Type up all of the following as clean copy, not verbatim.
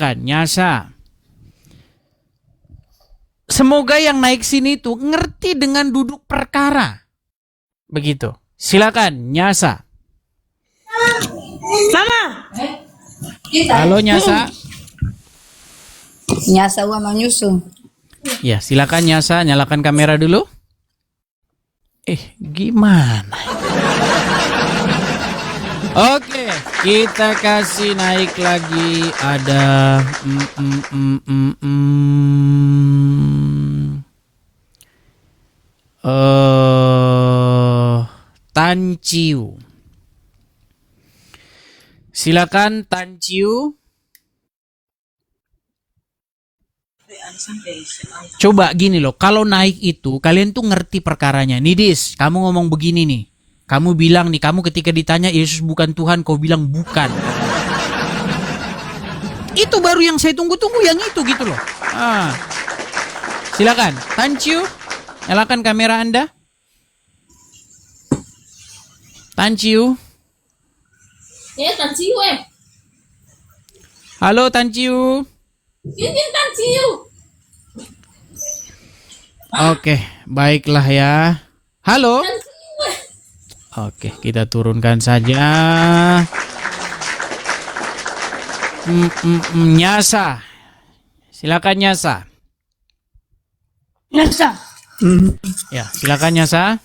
silakan nyasa. Semoga yang naik sini tuh ngerti dengan duduk perkara. Begitu. Silakan nyasa. Mama. Halo nyasa. Nyasa wa menyusu. Ya, silakan nyasa, nyalakan kamera dulu. Gimana? Oke, kita kasih naik lagi. Ada Tan Chiu. Silakan Tan Chiu. Coba gini loh, kalau naik itu kalian tuh ngerti perkaranya. Nidis, kamu ngomong begini nih. Kamu bilang nih, kamu ketika ditanya Yesus bukan Tuhan, kau bilang bukan. Itu baru yang saya tunggu-tunggu, yang itu gitu loh. Silakan, Tan Chiu, nyalakan kamera Anda. Tan Chiu. Tan Chiu Halo Tan Chiu. Tan Chiu. Oke, baiklah ya. Halo. Oke, kita turunkan saja. Nyasa. Silakan nyasa. Nyasa. Ya, silakan nyasa.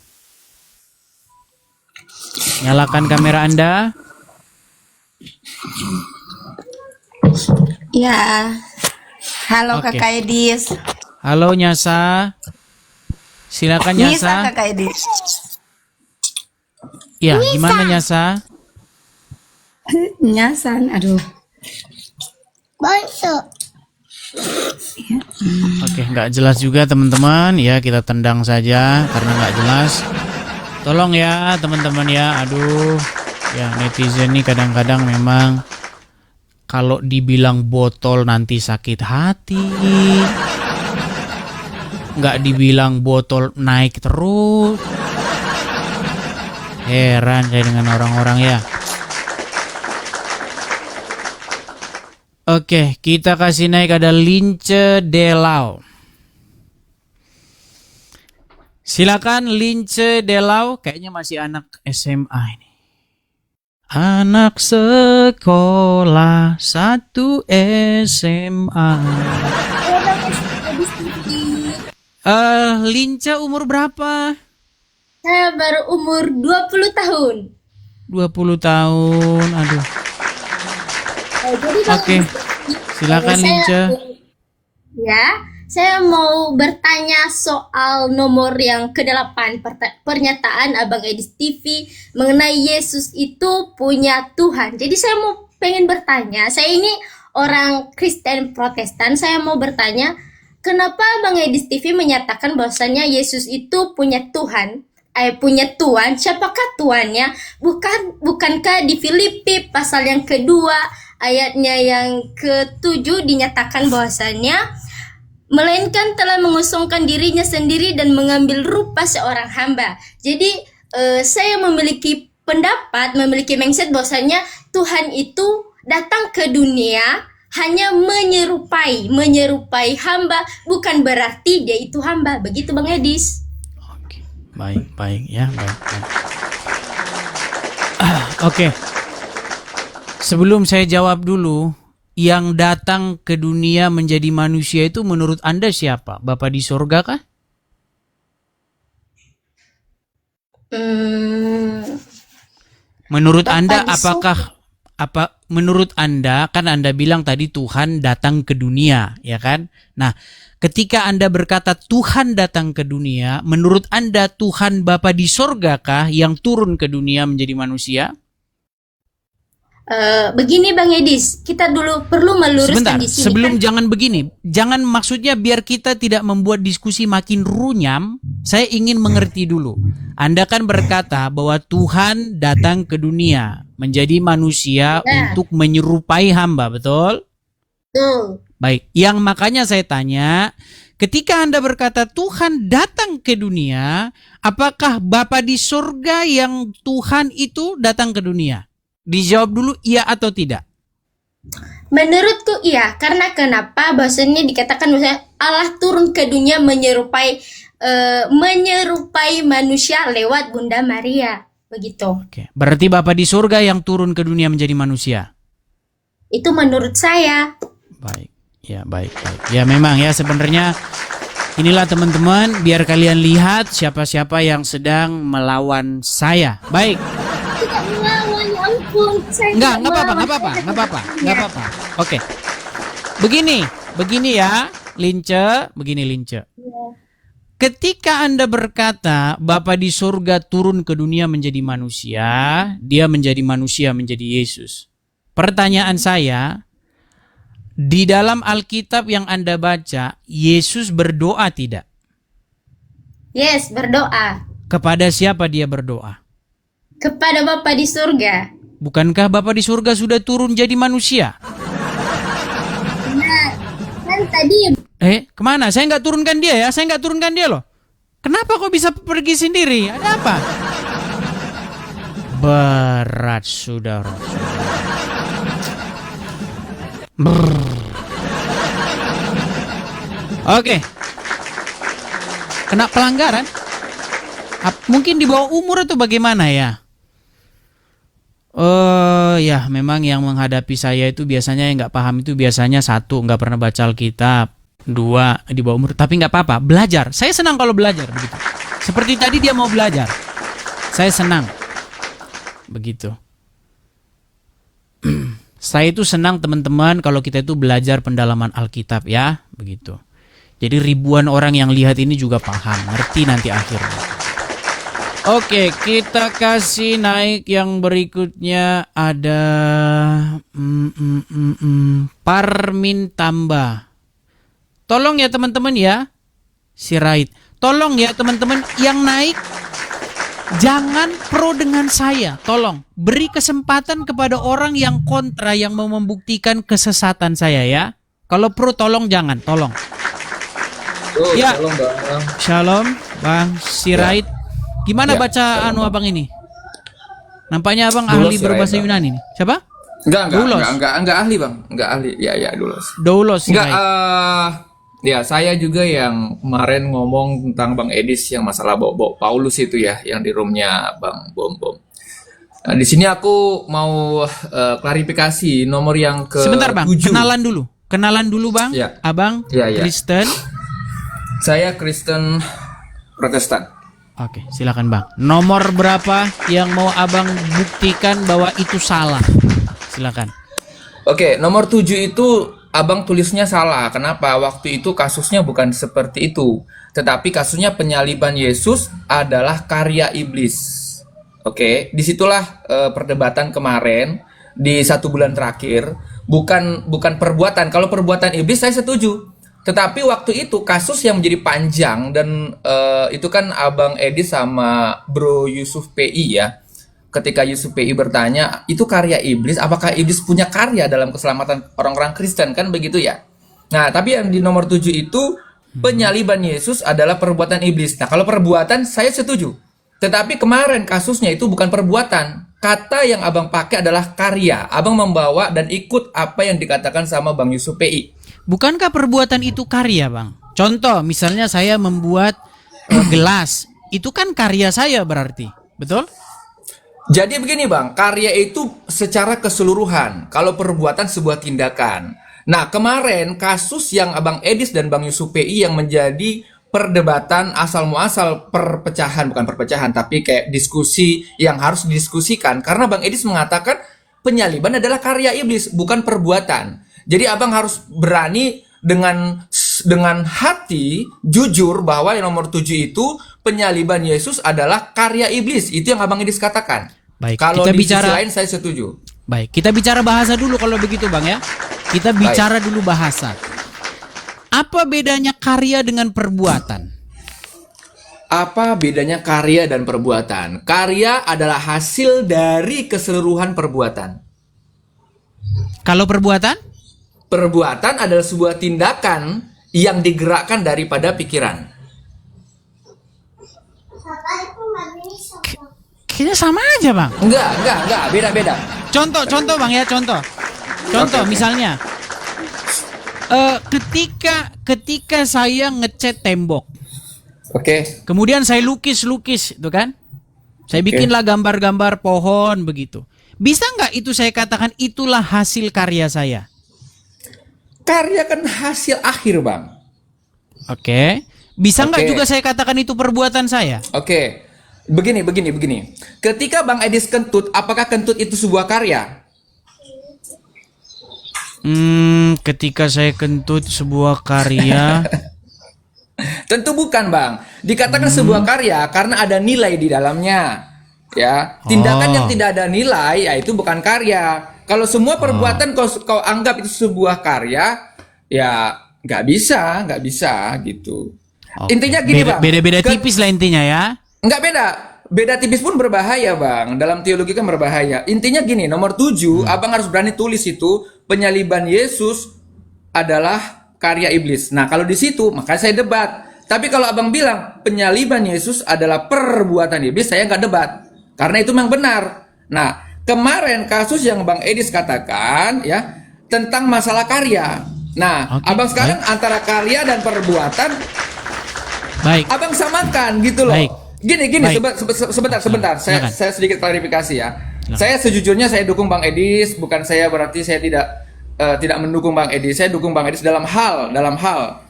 Nyalakan kamera Anda. Ya. Halo Oke. Kakak Edis. Halo nyasa. Silakan Nisa nyasa. Kakak Edis. Ya, gimana nyasa? Nyasan, aduh. Oke, nggak jelas juga teman-teman. Ya, kita tendang saja karena nggak jelas. Tolong ya teman-teman ya. Aduh, ya netizen nih kadang-kadang memang kalau dibilang botol nanti sakit hati. Nggak dibilang botol naik terus. Heran saya dengan orang-orang ya. Oke, kita kasih naik ada Lince Delau. Silakan Lince Delau, kayaknya masih anak SMA ini. Anak sekolah 1 SMA. Lince umur berapa? Saya baru umur 20 tahun. 20 tahun, aduh. Oke, silakan Lince. Ya, saya mau bertanya soal nomor yang ke-8 pernyataan Abang Edis TV mengenai Yesus itu punya Tuhan. Jadi saya mau pengen bertanya, saya ini orang Kristen Protestan, saya mau bertanya, kenapa Abang Edis TV menyatakan bahwasannya Yesus itu punya Tuhan? Punya Tuhan, siapakah Tuannya? Bukankah di Filipi pasal yang kedua ayatnya yang ke-7 dinyatakan bahwasannya melainkan telah mengosongkan dirinya sendiri dan mengambil rupa seorang hamba. Jadi saya memiliki pendapat, memiliki mindset bahwasannya Tuhan itu datang ke dunia hanya menyerupai hamba, bukan berarti dia itu hamba. Begitu Bang Edis. Baik ya, baik. Oke. Sebelum saya jawab dulu, yang datang ke dunia menjadi manusia itu menurut Anda siapa? Bapa di sorga kah? Menurut Anda menurut Anda, kan Anda bilang tadi Tuhan datang ke dunia, ya kan? Nah, ketika Anda berkata Tuhan datang ke dunia, menurut Anda Tuhan Bapa di sorga kah yang turun ke dunia menjadi manusia? Begini Bang Edis, kita dulu perlu meluruskan Sebentar, di sini. sebelum jangan begini, jangan maksudnya biar kita tidak membuat diskusi makin runyam, saya ingin mengerti dulu. Anda kan berkata bahwa Tuhan datang ke dunia menjadi manusia untuk menyerupai hamba, betul? Betul. Baik, yang makanya saya tanya, ketika Anda berkata Tuhan datang ke dunia, apakah Bapa di surga yang Tuhan itu datang ke dunia? Dijawab dulu iya atau tidak. Menurutku iya, karena kenapa bahasanya dikatakan misalnya Allah turun ke dunia menyerupai manusia lewat Bunda Maria, begitu. Oke. Berarti Bapa di surga yang turun ke dunia menjadi manusia. Itu menurut saya. Baik. Ya, baik. Ya memang ya sebenarnya inilah teman-teman biar kalian lihat siapa-siapa yang sedang melawan saya. Baik. Tidak melawan, ya ampun. Saya Enggak tidak melawan. apa-apa. Oke. Begini ya, begini Lince. Ketika Anda berkata Bapa di surga turun ke dunia menjadi manusia, dia menjadi manusia menjadi Yesus. Pertanyaan saya, di dalam Alkitab yang Anda baca, Yesus berdoa tidak? Yes, berdoa Kepada siapa dia berdoa? kepada Bapa di surga. Bukankah Bapa di surga sudah turun jadi manusia? Nah, kan tadi Kemana? Saya nggak turunkan dia ya. Saya nggak turunkan dia loh. Kenapa kok bisa pergi sendiri? Ada apa? Berat saudara. Oke. Kena pelanggaran? Mungkin di bawah umur atau bagaimana ya? Ya memang yang menghadapi saya itu biasanya yang nggak paham itu biasanya satu nggak pernah baca Alkitab, dua di bawah umur tapi nggak apa-apa belajar. Saya senang kalau belajar begitu. Seperti tadi dia mau belajar, saya senang begitu. Saya itu senang teman-teman kalau kita itu belajar pendalaman Alkitab ya begitu. Jadi ribuan orang yang lihat ini juga paham, ngerti nanti akhirnya. Oke, kita kasih naik yang berikutnya ada Parmin tambah. Tolong ya teman-teman ya, Sirait. Tolong ya teman-teman yang naik jangan pro dengan saya. Tolong beri kesempatan kepada orang yang kontra yang mau membuktikan kesesatan saya ya. Kalau pro tolong jangan, tolong. Ya. Shalom Bang. Shalom Bang Sirait. Gimana baca shalom, abang ini? Nampaknya abang Doulos ahli Sirait, berbahasa Bang. Yunani nih. Siapa? Enggak ahli Bang. Enggak ahli. Ya Doulos. Doulos Enggak Sirait. ya saya juga yang kemarin ngomong tentang Bang Edis yang masalah bawa Paulus itu ya yang di roomnya Bang Bom. Nah, di sini aku mau klarifikasi nomor yang ke Sebentar Bang, 7. Kenalan dulu Bang. Ya. Abang Ya. Kristen. Saya Kristen Protestan. Oke, silakan Bang. Nomor berapa yang mau Abang buktikan bahwa itu salah? Silakan. Oke, nomor 7 itu Abang tulisnya salah. Kenapa? Waktu itu kasusnya bukan seperti itu. Tetapi kasusnya penyaliban Yesus adalah karya iblis. Oke, disitulah perdebatan kemarin di 1 bulan terakhir. Bukan perbuatan. Kalau perbuatan iblis saya setuju. Tetapi waktu itu kasus yang menjadi panjang dan itu kan Abang Edi sama Bro Yusuf PI ya. Ketika Yusuf PI bertanya, itu karya iblis, apakah iblis punya karya dalam keselamatan orang-orang Kristen kan begitu ya. Nah, tapi yang di nomor 7 itu penyaliban Yesus adalah perbuatan iblis. Nah, kalau perbuatan saya setuju. Tetapi kemarin kasusnya itu bukan perbuatan. Kata yang Abang pakai adalah karya. Abang membawa dan ikut apa yang dikatakan sama Bang Yusuf PI. Bukankah perbuatan itu karya, Bang? Contoh, misalnya saya membuat gelas. Itu kan karya saya berarti. Betul? Jadi begini Bang, karya itu secara keseluruhan. Kalau perbuatan sebuah tindakan. Nah, kemarin kasus yang Abang Edis dan Bang Yusuf PI yang menjadi perdebatan asal muasal bukan perpecahan, tapi kayak diskusi yang harus didiskusikan. Karena Bang Edis mengatakan penyaliban adalah karya iblis, bukan perbuatan. Jadi Abang harus berani dengan hati jujur bahwa yang nomor 7 itu penyaliban Yesus adalah karya iblis. Itu yang Abang Edis katakan. Baik, kalau kita di bicara sisi lain saya setuju. Baik, kita bicara bahasa dulu kalau begitu Bang ya. Kita bicara dulu bahasa. Apa bedanya karya dengan perbuatan? Apa bedanya karya dan perbuatan? Karya adalah hasil dari keseluruhan perbuatan. Kalau perbuatan? Perbuatan adalah sebuah tindakan yang digerakkan daripada pikiran. Kayaknya sama aja Bang. Enggak, beda-beda. Contoh Bang ya, contoh. Contoh Oke. misalnya, ketika saya ngecat tembok, Oke. kemudian saya lukis itu kan, saya Oke. bikinlah gambar-gambar pohon begitu. Bisa nggak itu saya katakan itulah hasil karya saya? Karya kan hasil akhir, Bang. Oke. Bisa nggak Oke. juga saya katakan itu perbuatan saya? Oke. Begini. Ketika Bang Edis kentut, apakah kentut itu sebuah karya? Ketika saya kentut sebuah karya, Tentu bukan, Bang. Dikatakan sebuah karya karena ada nilai di dalamnya. Ya, tindakan yang tidak ada nilai ya itu bukan karya. Kalau semua perbuatan kau anggap itu sebuah karya, ya nggak bisa gitu. Oke. Intinya gini, Bang. Beda-beda tipis lah intinya ya. Nggak beda. Beda tipis pun berbahaya, Bang. Dalam teologi kan berbahaya. Intinya gini, nomor 7, Abang harus berani tulis itu, penyaliban Yesus adalah karya iblis. Nah, kalau di situ, maka saya debat. Tapi kalau Abang bilang, penyaliban Yesus adalah perbuatan iblis, saya nggak debat. Karena itu memang benar. Nah, kemarin kasus yang Bang Edis katakan, ya, tentang masalah karya. Nah, Oke, Abang sekarang antara karya dan perbuatan, Baik. Abang samakan gitu loh. Baik. Gini, Baik. sebentar. Silakan. Saya sedikit klarifikasi ya. Silakan. Saya sejujurnya saya dukung Bang Edis, bukan saya berarti saya tidak mendukung Bang Edis. Saya dukung Bang Edis dalam hal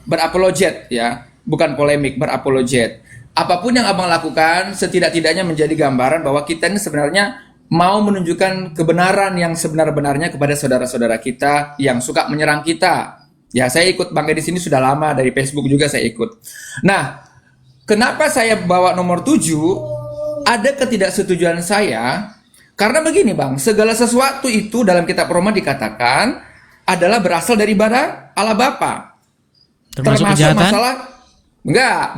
berapologet ya, bukan polemik, berapologet. Apapun yang Abang lakukan setidak-tidaknya menjadi gambaran bahwa kita ini sebenarnya mau menunjukkan kebenaran yang sebenar-benarnya kepada saudara-saudara kita yang suka menyerang kita. Ya, saya ikut Bang Edis ini sudah lama, dari Facebook juga saya ikut. Nah, kenapa saya bawa nomor 7? Ada ketidaksetujuan saya karena begini, Bang, segala sesuatu itu dalam kitab Roma dikatakan adalah berasal daripada Allah Bapa. Termasuk kejahatan? masalah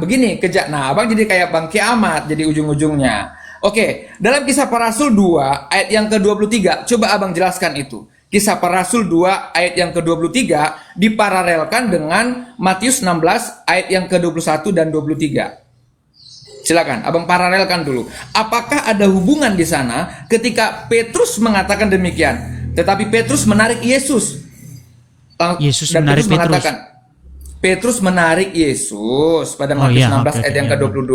begini, Nah, Abang jadi kayak Bang Kiamat jadi ujung-ujungnya. Oke, dalam Kisah Para Rasul 2 ayat yang ke-23, coba Abang jelaskan itu. Kisah Para Rasul 2 ayat yang ke-23 diparalelkan dengan Matius 16 ayat yang ke-21 dan 23. Silakan, Abang paralelkan dulu. Apakah ada hubungan di sana ketika Petrus mengatakan demikian, tetapi Petrus menarik Yesus? Yesus Dan menarik Petrus mengatakan, Petrus menarik Yesus pada Matius iya, 16 oke, ayat yang iya, ke-22.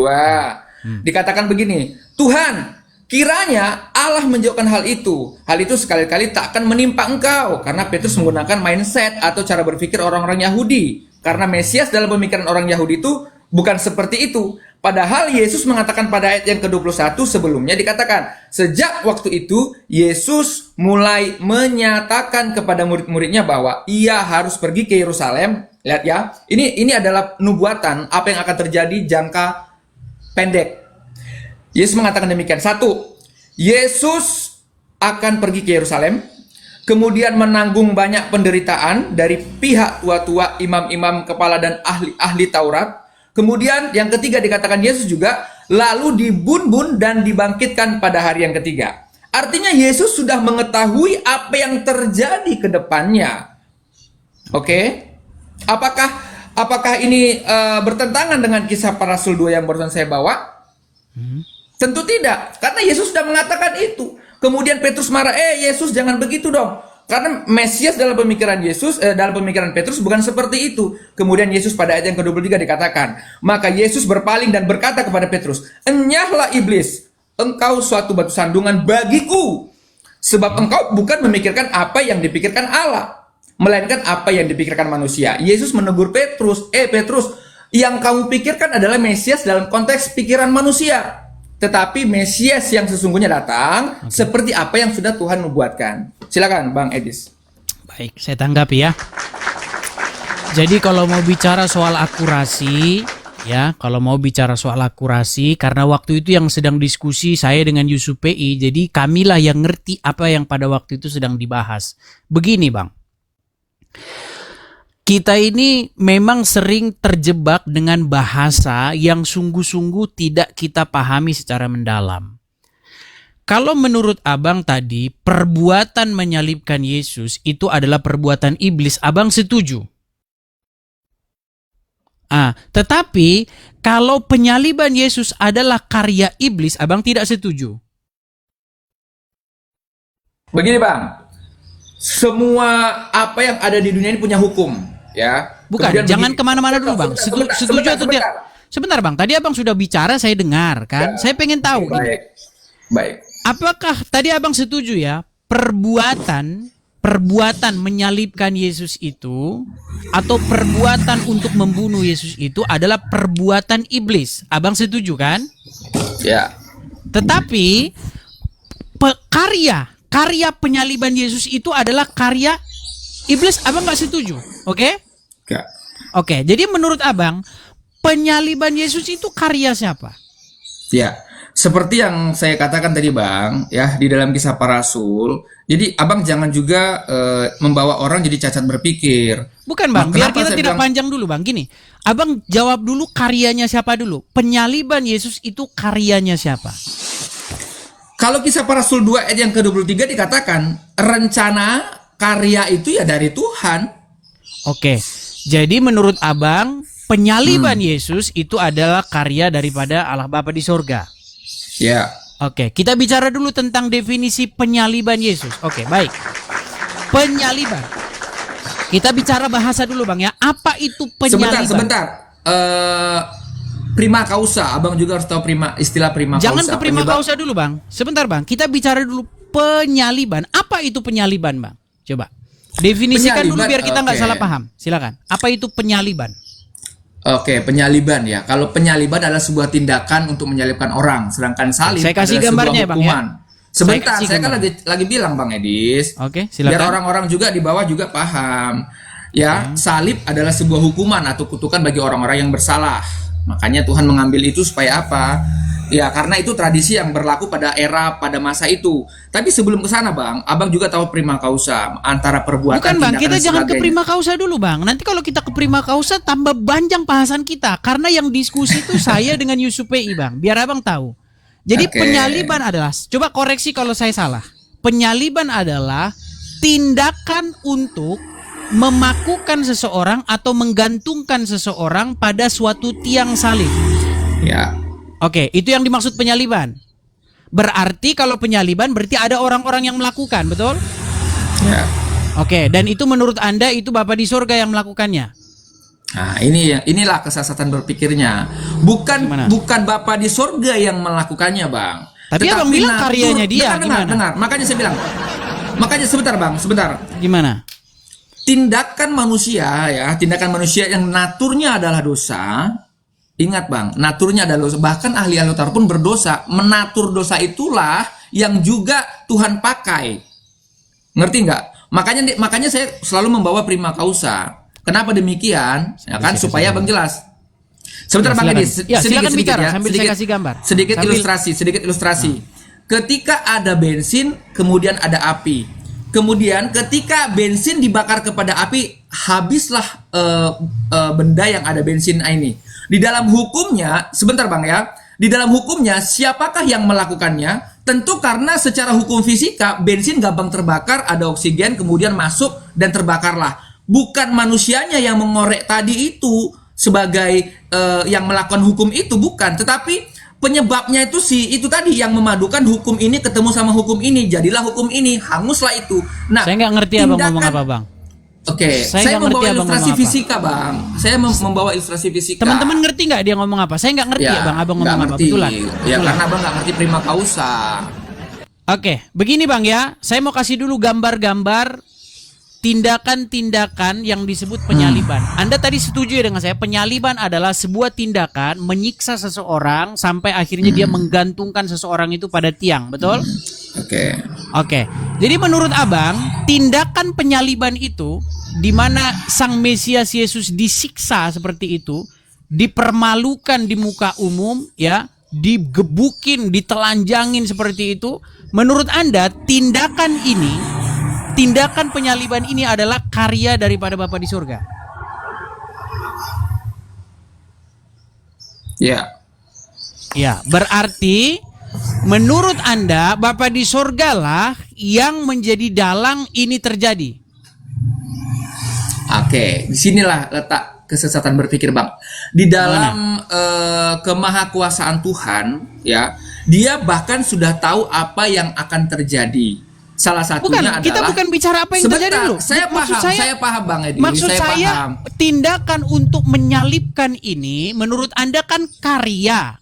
Dikatakan begini, Tuhan, kiranya Allah menjauhkan hal itu. Hal itu sekali-kali tak akan menimpa engkau. Karena Petrus menggunakan mindset atau cara berpikir orang-orang Yahudi. Karena Mesias dalam pemikiran orang Yahudi itu bukan seperti itu. Padahal Yesus mengatakan pada ayat yang ke-21 sebelumnya dikatakan, sejak waktu itu Yesus mulai menyatakan kepada murid-muridnya bahwa ia harus pergi ke Yerusalem. Lihat ya, ini adalah nubuatan apa yang akan terjadi jangka pendek. Yesus mengatakan demikian. 1, Yesus akan pergi ke Yerusalem, kemudian menanggung banyak penderitaan dari pihak tua-tua, imam-imam kepala dan ahli Taurat. Kemudian yang ketiga dikatakan Yesus juga lalu dibun-bun dan dibangkitkan pada hari yang ketiga. Artinya Yesus sudah mengetahui apa yang terjadi ke depannya. Oke? Apakah ini bertentangan dengan Kisah Para Rasul 2 yang barusan saya bawa? Tentu tidak, karena Yesus sudah mengatakan itu. Kemudian Petrus marah, Yesus jangan begitu dong. Karena Mesias dalam pemikiran dalam pemikiran Petrus bukan seperti itu. Kemudian Yesus pada ayat yang ke-23 dikatakan, maka Yesus berpaling dan berkata kepada Petrus, enyahlah iblis, engkau suatu batu sandungan bagiku, sebab engkau bukan memikirkan apa yang dipikirkan Allah, melainkan apa yang dipikirkan manusia. Yesus menegur Petrus, Petrus, yang kamu pikirkan adalah Mesias dalam konteks pikiran manusia. Tetapi Mesias yang sesungguhnya datang seperti apa yang sudah Tuhan nubuatkan. Silakan Bang Edis. Baik, saya tanggapi ya. Jadi kalau mau bicara soal akurasi, karena waktu itu yang sedang diskusi saya dengan Yusuf PI, jadi kamilah yang ngerti apa yang pada waktu itu sedang dibahas. Begini Bang, kita ini memang sering terjebak dengan bahasa yang sungguh-sungguh tidak kita pahami secara mendalam. Kalau menurut Abang tadi, perbuatan menyalibkan Yesus itu adalah perbuatan iblis, Abang setuju. Tetapi kalau penyaliban Yesus adalah karya iblis, Abang tidak setuju. Begini Bang, semua apa yang ada di dunia ini punya hukum, ya. Bukan, Kemudian jangan begini. kemana-mana dulu bang. Setuju atau tidak? Sebentar bang, tadi abang sudah bicara, saya dengar kan. Saya pengen tahu. Baik, baik. Apakah tadi abang setuju ya perbuatan menyalibkan Yesus itu atau perbuatan untuk membunuh Yesus itu adalah perbuatan iblis? Abang setuju kan? Ya. Tetapi karya penyaliban Yesus itu adalah karya iblis. Abang nggak setuju, oke? Ya. Oke, jadi menurut abang penyaliban Yesus itu karya siapa? Ya, seperti yang saya katakan tadi Bang, ya di dalam Kisah Para Rasul. Jadi Abang jangan juga membawa orang jadi cacat berpikir. Bukan bang, biar Kenapa kita saya tidak bilang- panjang dulu bang. Gini, abang jawab dulu karyanya siapa dulu. Penyaliban Yesus itu karyanya siapa? Kalau Kisah Para Rasul 2 ayat yang ke-23 dikatakan rencana karya itu ya dari Tuhan. Oke, jadi menurut abang penyaliban Yesus itu adalah karya daripada Allah Bapa di sorga. Ya. Oke, kita bicara dulu tentang definisi penyaliban Yesus. Oke, baik. Penyaliban. Kita bicara bahasa dulu bang ya. Apa itu penyaliban? Sebentar. Prima causa, Abang juga harus tahu istilah prima causa. Jangan ke prima Penyebab- causa dulu bang. Sebentar bang, kita bicara dulu penyaliban. Apa itu penyaliban bang? Coba definisikan dulu Penyaliban, biar kita nggak oke. salah paham. Silakan. Apa itu penyaliban? Oke, penyaliban ya. Kalau penyaliban adalah sebuah tindakan untuk menyalibkan orang, sedangkan salib Saya kasih adalah gambarnya, sebuah Bang, ya. hukuman. Sebentar, kasih saya kan gambar. lagi bilang Bang Edis. Oke, Biar silakan. orang-orang juga di bawah juga paham. Ya, salib adalah sebuah hukuman atau kutukan bagi orang-orang yang bersalah. Makanya Tuhan mengambil itu supaya apa? Ya, karena itu tradisi yang berlaku pada masa itu. Tapi sebelum ke sana, Bang, Abang juga tahu prima causa antara perbuatan Bukan bang, tindakan, kita dan jangan ke sebagainya. prima causa dulu bang. Nanti kalau kita ke prima causa tambah panjang bahasan kita. Karena yang diskusi itu saya dengan Yusuf PI bang. Biar abang tahu. Jadi Oke. penyaliban adalah, coba koreksi kalau saya salah. Penyaliban adalah tindakan untuk memakukan seseorang atau menggantungkan seseorang pada suatu tiang salib. Ya. Oke, itu yang dimaksud penyaliban. Berarti kalau penyaliban berarti ada orang-orang yang melakukan, betul? Ya. Oke, dan itu menurut Anda itu Bapa di surga yang melakukannya. Nah, inilah kesesatan berpikirnya. Gimana? Bukan Bapa di surga yang melakukannya, Bang. Tapi Abang bilang karyanya dia, gimana? Dengar. Makanya saya bilang. Makanya sebentar, Bang, sebentar. Gimana? Tindakan manusia yang naturnya adalah dosa. Ingat, Bang, naturnya adalah dosa. Bahkan ahli-ahli Taurat pun berdosa. Menatur dosa itulah yang juga Tuhan pakai. Ngerti nggak? Makanya saya selalu membawa prima causa. Kenapa demikian? Ya kan, supaya Bang jelas. Sebentar Ya, Bang silakan. Edi, Ya, silakan bicara sambil saya kasih gambar. Sedikit Sambil- ilustrasi. Ketika ada bensin, kemudian ada api. Kemudian ketika bensin dibakar kepada api, habislah benda yang ada bensin ini. Di dalam hukumnya, sebentar Bang ya. Di dalam hukumnya, siapakah yang melakukannya? Tentu karena secara hukum fisika, bensin gampang terbakar, ada oksigen, kemudian masuk dan terbakarlah. Bukan manusianya yang mengorek tadi itu sebagai yang melakukan hukum itu, bukan. Tetapi penyebabnya itu tadi yang memadukan hukum ini ketemu sama hukum ini, jadilah hukum ini, hanguslah itu. Nah, Saya nggak ngerti abang ngomong apa bang. Oke, Saya saya nggak ngerti membawa abang ilustrasi ngomong apa. fisika, Bang. Saya membawa ilustrasi fisika. Teman-teman ngerti nggak dia ngomong apa? Saya nggak ngerti ya bang, abang nggak ngomong apa? ngerti. Betulan. Ya, Betulan. karena Abang nggak ngerti prima causa. Oke, begini bang ya. Saya mau kasih dulu gambar-gambar tindakan-tindakan yang disebut penyaliban. Anda tadi setuju ya dengan saya, penyaliban adalah sebuah tindakan menyiksa seseorang sampai akhirnya dia menggantungkan seseorang itu pada tiang, betul? Oke. Oke. Jadi menurut abang, tindakan penyaliban itu di mana Sang Mesias Yesus disiksa seperti itu, dipermalukan di muka umum, ya, digebukin, ditelanjangin seperti itu. Menurut Anda, tindakan penyaliban ini adalah karya daripada Bapa di surga? Ya. Ya, berarti menurut Anda Bapa di surga lah yang menjadi dalang ini terjadi. Oke, disinilah letak kesesatan berpikir, Bang. Di dalam kemahakuasaan Tuhan, ya, Dia bahkan sudah tahu apa yang akan terjadi. Salah satunya Bukan, adalah kita bukan bicara apa yang terjadi dulu. Saya paham Bang Edi. Maksud saya saya paham. tindakan untuk menyalibkan ini menurut Anda kan karya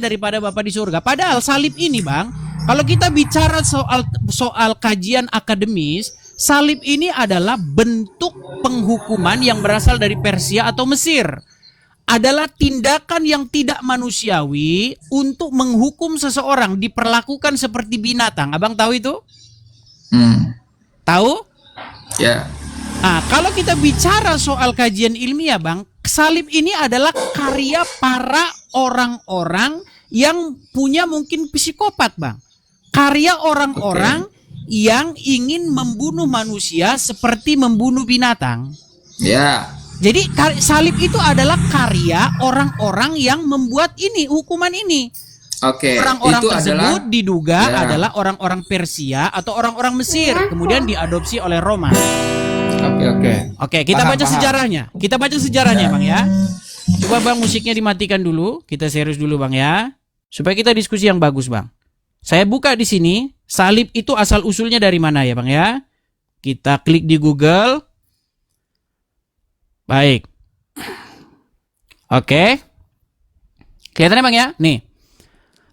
daripada Bapa di surga. Padahal salib ini, Bang, kalau kita bicara soal kajian akademis, salib ini adalah bentuk penghukuman yang berasal dari Persia atau Mesir. Adalah tindakan yang tidak manusiawi untuk menghukum seseorang, diperlakukan seperti binatang. Abang tahu itu? Tahu? Ya. Nah, kalau kita bicara soal kajian ilmiah, Bang, salib ini adalah karya para orang-orang yang punya mungkin psikopat, Bang. Karya orang-orang yang ingin membunuh manusia seperti membunuh binatang. Ya. Jadi salib itu adalah karya orang-orang yang membuat ini, hukuman ini. Oke. Orang-orang Itu tersebut adalah diduga Ya. adalah orang-orang Persia atau orang-orang Mesir, kemudian diadopsi oleh Roma. Oke. Oke, kita Paham, baca paham. sejarahnya. Kita baca sejarahnya, Bang ya. Coba Bang musiknya dimatikan dulu. Kita serius dulu, Bang ya. Supaya kita diskusi yang bagus, Bang. Saya buka di sini, salib itu asal usulnya dari mana ya, Bang ya? Kita klik di Google. Baik. Oke. Kelihatannya, Bang ya? Nih.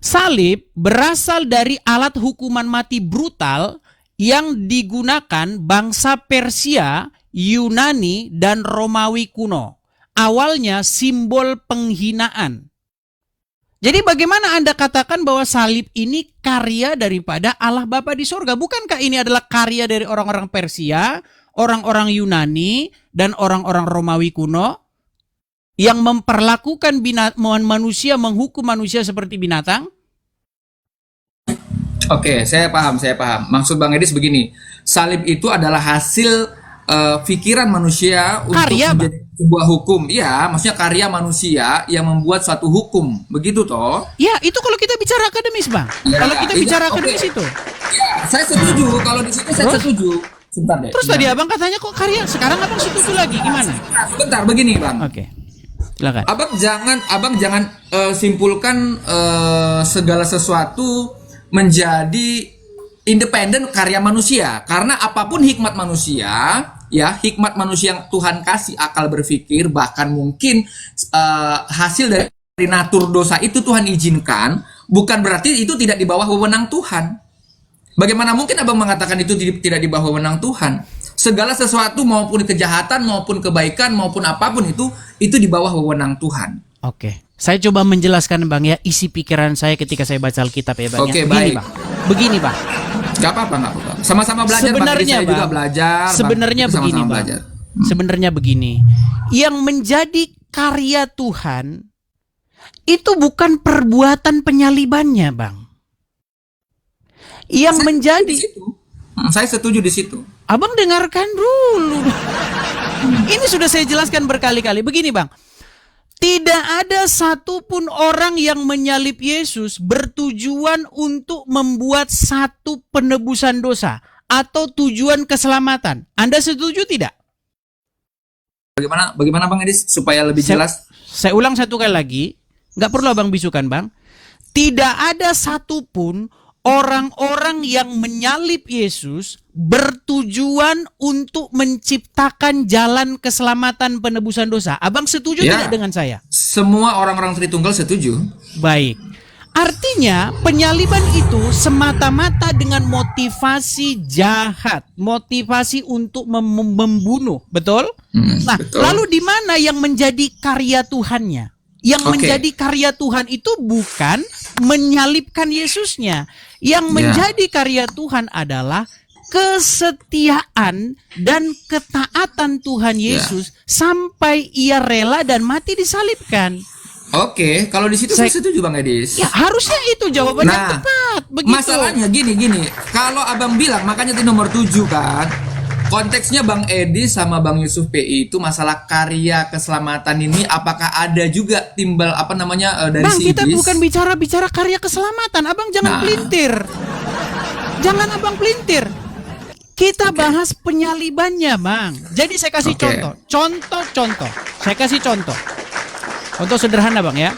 Salib berasal dari alat hukuman mati brutal yang digunakan bangsa Persia, Yunani, dan Romawi kuno. Awalnya simbol penghinaan. Jadi bagaimana Anda katakan bahwa salib ini karya daripada Allah Bapa di surga? Bukankah ini adalah karya dari orang-orang Persia, orang-orang Yunani, dan orang-orang Romawi kuno yang memperlakukan manusia, menghukum manusia seperti binatang? Oke, saya paham. Maksud Bang Edis begini, salib itu adalah hasil pikiran manusia untuk Karya, menjadi sebuah hukum. Iya, maksudnya karya manusia yang membuat suatu hukum. Begitu toh? Ya, itu kalau kita bicara akademis, Bang. Ya, Kalau kita iya, bicara oke. akademis itu. Ya, saya setuju. Kalau di situ saya Terus? setuju. Sebentar deh. Terus tadi Abang katanya kok karya, sekarang Abang setuju lagi, gimana? Sebentar, begini Bang. Oke. Silakan. Abang jangan simpulkan segala sesuatu menjadi independen karya manusia, karena apapun hikmat manusia, ya hikmat manusia yang Tuhan kasih akal berpikir, bahkan mungkin hasil dari natur dosa itu Tuhan izinkan, bukan berarti itu tidak di bawah wewenang Tuhan. Bagaimana mungkin Abang mengatakan itu tidak di bawah wewenang Tuhan? Segala sesuatu maupun kejahatan maupun kebaikan maupun apapun itu di bawah wewenang Tuhan. Oke. Saya coba menjelaskan Bang ya isi pikiran saya ketika saya baca Alkitab ya Bang. Oke, ya. baik. Begini Bang. Gak apa-apa. Sama-sama belajar. Sebenarnya Bang, saya juga Bang, belajar. sebenarnya Bang, begini sama-sama Bang. belajar. Sebenarnya begini. Yang menjadi karya Tuhan itu bukan perbuatan penyalibannya Bang. Yang menjadi Saya setuju di situ. Abang dengarkan dulu. Ini sudah saya jelaskan berkali-kali. Begini Bang. Tidak ada satupun orang yang menyalib Yesus bertujuan untuk membuat satu penebusan dosa atau tujuan keselamatan. Anda setuju tidak? Bagaimana Bang Edis supaya lebih jelas? Saya ulang satu kali lagi. Nggak perlu Abang bisukan Bang. Tidak ada satupun orang-orang yang menyalib Yesus bertujuan untuk menciptakan jalan keselamatan penebusan dosa. Abang setuju Ya. tidak dengan saya? Semua orang-orang Tritunggal setuju. Baik. Artinya penyaliban itu semata-mata dengan motivasi jahat, motivasi untuk membunuh, betul? Nah, betul. lalu di mana yang menjadi karya Tuhannya? Yang Oke. menjadi karya Tuhan itu bukan menyalibkan Yesusnya. Yang Ya. menjadi karya Tuhan adalah kesetiaan dan ketaatan Tuhan Yesus sampai ia rela dan mati disalibkan. Oke, kalau di situ saya setuju Bang Edis. Ya harusnya itu jawaban yang Nah, tepat. Begitu. masalahnya gini. Kalau Abang bilang, makanya itu nomor 7 kan. Konteksnya Bang Edi sama Bang Yusuf PI itu masalah karya keselamatan ini, apakah ada juga timbal dari Bang, si kita iblis? bukan bicara karya keselamatan. Abang jangan pelintir. Jangan Abang pelintir. Kita bahas penyalibannya, Bang. Jadi saya kasih Oke. contoh. Saya kasih contoh. Contoh sederhana, Bang ya.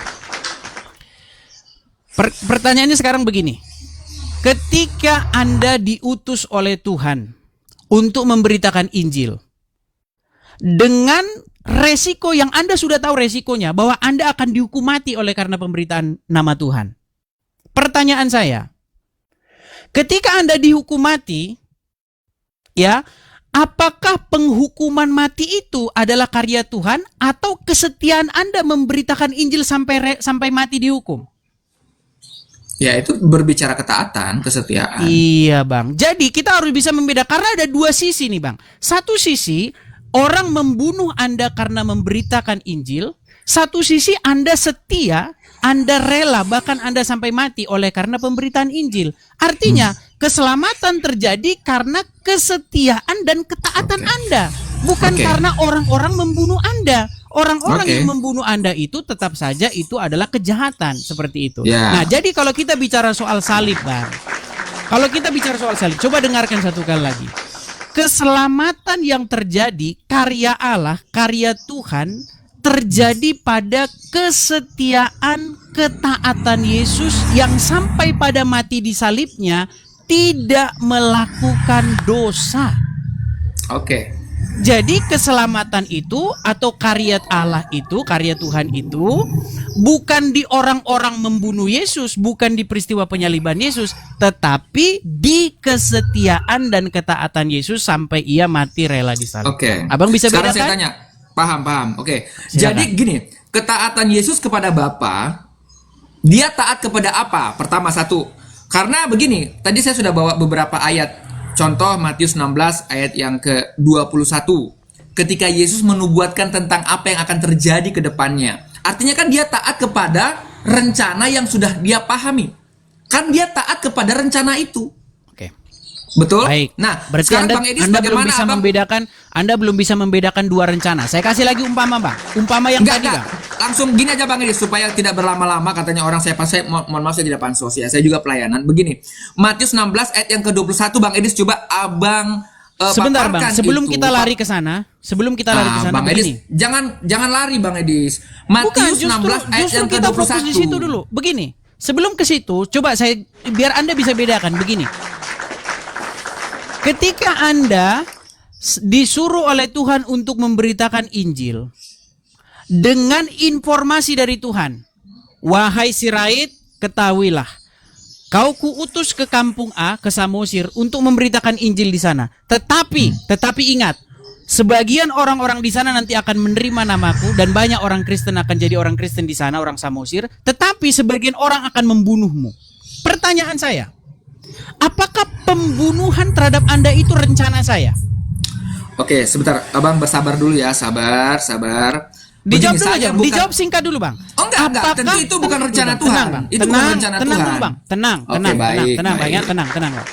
Pertanyaannya sekarang begini. Ketika Anda diutus oleh Tuhan untuk memberitakan Injil, dengan resiko yang Anda sudah tahu resikonya, bahwa Anda akan dihukum mati oleh karena pemberitaan nama Tuhan. Pertanyaan saya, ketika Anda dihukum mati, ya, apakah penghukuman mati itu adalah karya Tuhan atau kesetiaan Anda memberitakan Injil sampai mati dihukum? Ya, itu berbicara ketaatan, kesetiaan. Iya, Bang. Jadi kita harus bisa membedakan, karena ada dua sisi nih, Bang. Satu sisi, orang membunuh Anda karena memberitakan Injil. Satu sisi, Anda setia, Anda rela, bahkan Anda sampai mati oleh karena pemberitaan Injil. Artinya, keselamatan terjadi karena kesetiaan dan ketaatan Anda. Bukan karena orang-orang membunuh Anda. Orang-orang yang membunuh Anda itu tetap saja itu adalah kejahatan, seperti itu. Nah, jadi kalau kita bicara soal salib, Bang. Kalau kita bicara soal salib, coba dengarkan satu kali lagi. Keselamatan yang terjadi, karya Allah, karya Tuhan, terjadi pada kesetiaan, ketaatan Yesus yang sampai pada mati di salibnya tidak melakukan dosa. Jadi keselamatan itu atau karya Allah itu, karya Tuhan itu bukan di orang-orang membunuh Yesus, bukan di peristiwa penyaliban Yesus, tetapi di kesetiaan dan ketaatan Yesus sampai ia mati rela di salib. Abang bisa bedakan? Sekarang saya tanya. Paham. Jadi gini, ketaatan Yesus kepada Bapa, dia taat kepada apa? Pertama, satu. Karena begini, tadi saya sudah bawa beberapa ayat. Contoh Matius 16 ayat yang ke-21. Ketika Yesus menubuatkan tentang apa yang akan terjadi ke depannya. Artinya kan dia taat kepada rencana yang sudah dia pahami. Kan dia taat kepada rencana itu. Betul? Baik. Nah, berarti Anda belum bisa membedakan dua rencana. Saya kasih lagi umpama, Bang. Umpama yang tadi, Bang. Langsung gini aja, Bang Edis, supaya tidak berlama-lama. Katanya orang mohon maaf, saya tidak pansos ya. Saya juga pelayanan. Begini, Matius 16 ayat yang ke-21, Bang Edis, coba Abang sebentar, Bang. Sebelum itu. kita lari ke sana, Bang Edis, jangan lari, Bang Edis. Matius 16 ayat yang ke-21. Kita fokus di situ dulu. Begini, sebelum ke situ, coba biar Anda bisa bedakan. Begini. Ketika Anda disuruh oleh Tuhan untuk memberitakan Injil dengan informasi dari Tuhan, wahai Sirait, ketahuilah, kau kuutus ke kampung A, ke Samosir, untuk memberitakan Injil di sana. Tetapi ingat, sebagian orang-orang di sana nanti akan menerima namaku, dan banyak orang Kristen akan jadi orang Kristen di sana, orang Samosir. Tetapi sebagian orang akan membunuhmu. Pertanyaan saya, apakah pembunuhan terhadap Anda itu rencana saya? Oke, sebentar. Abang bersabar dulu ya. Sabar. Dijawab dulu aja. Dijawab singkat dulu, Bang. Oh, enggak. Tentu itu bukan rencana Tuhan. Tenang, Bang. Itu bukan rencana tenang Tuhan. Dulu, Bang. Tenang, Bang.